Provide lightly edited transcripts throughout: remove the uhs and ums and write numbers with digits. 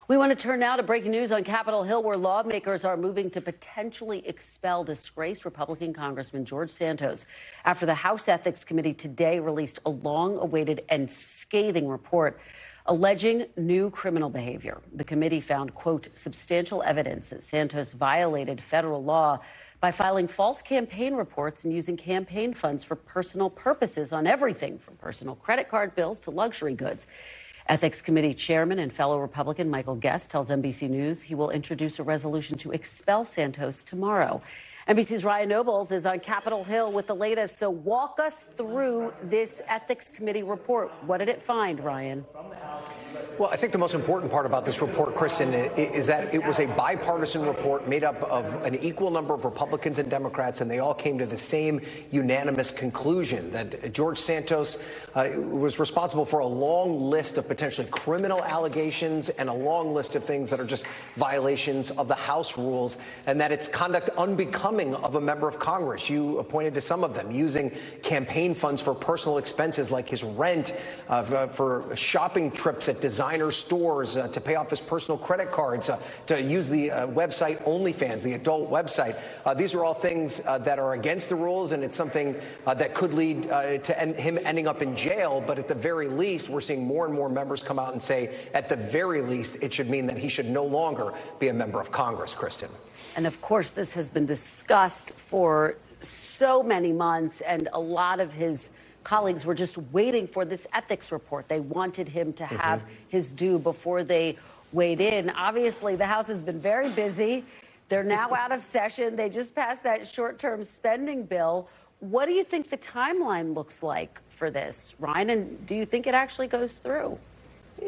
We want to turn now to breaking news on Capitol Hill, where lawmakers are moving to potentially expel disgraced Republican Congressman George Santos after the House Ethics Committee today released a long-awaited and scathing report alleging new criminal behavior. The committee found, quote, substantial evidence that Santos violated federal law by filing false campaign reports and using campaign funds for personal purposes on everything from personal credit card bills to luxury goods. Ethics Committee Chairman and fellow Republican Michael Guest tells NBC News he will introduce a resolution to expel Santos tomorrow. NBC's Ryan Nobles is on Capitol Hill with the latest. So walk us through this Ethics Committee report. What did it find, Ryan? Well, I think the most important part about this report, Kristen, is that it was a bipartisan report made up of an equal number of Republicans and Democrats, and they all came to the same unanimous conclusion that George Santos was responsible for a long list of potentially criminal allegations and a long list of things that are just violations of the House rules, and that it's conduct unbecoming of a member of Congress. You pointed to some of them, using campaign funds for personal expenses like his rent, for shopping trips at designer stores, to pay off his personal credit cards, to use the website OnlyFans, the adult website. These are all things that are against the rules, and it's something that could lead to him ending up in jail. But at the very least, we're seeing more and more members come out and say, at the very least, it should mean that he should no longer be a member of Congress, Kristen. And of course, this has been discussed for so many months, and a lot of his colleagues were just waiting for this ethics report. They wanted him to have his due before they weighed in. Obviously, the House has been very busy. They're now out of session. They just passed that short-term spending bill. What do you think the timeline looks like for this, Ryan? And do you think it actually goes through?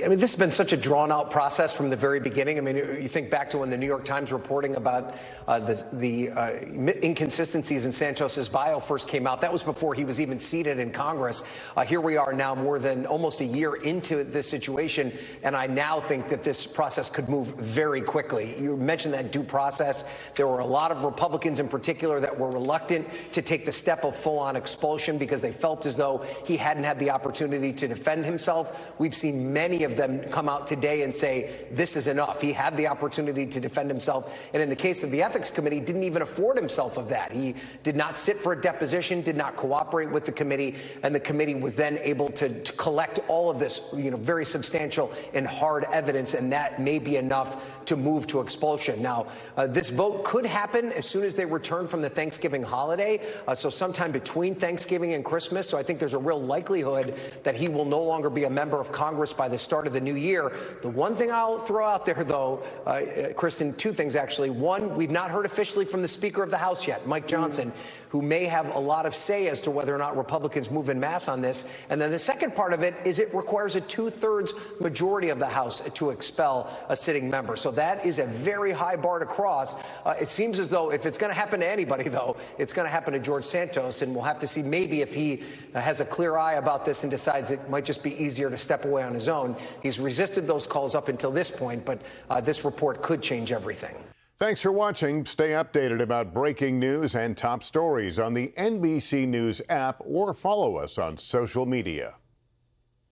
I mean, this has been such a drawn-out process from the very beginning. I mean, you think back to when the New York Times reporting about the inconsistencies in Santos's bio first came out. That was before he was even seated in Congress. Here we are now, more than almost a year into this situation, and I now think that this process could move very quickly. You mentioned that due process. There were a lot of Republicans in particular that were reluctant to take the step of full-on expulsion because they felt as though he hadn't had the opportunity to defend himself. We've seen many of them come out today and say this is enough. He had the opportunity to defend himself, and in the case of the Ethics Committee, didn't even afford himself of that. He did not sit for a deposition, did not cooperate with the committee, and the committee was then able to collect all of this, very substantial and hard evidence, and that may be enough to move to expulsion. Now, this vote could happen as soon as they return from the Thanksgiving holiday, so sometime between Thanksgiving and Christmas. So I think there's a real likelihood that he will no longer be a member of Congress by the start of the new year. The one thing I'll throw out there, though, Kristen, two things, actually. One, we've not heard officially from the Speaker of the House yet, Mike Johnson, who may have a lot of say as to whether or not Republicans move en masse on this. And then the second part of it is it requires a 2/3 majority of the House to expel a sitting member. So that is a very high bar to cross. It seems as though if it's going to happen to anybody, though, it's going to happen to George Santos. And we'll have to see maybe if he has a clear eye about this and decides it might just be easier to step away on his own. He's resisted those calls up until this point, but this report could change everything. Thanks for watching. Stay updated about breaking news and top stories on the NBC News app or follow us on social media.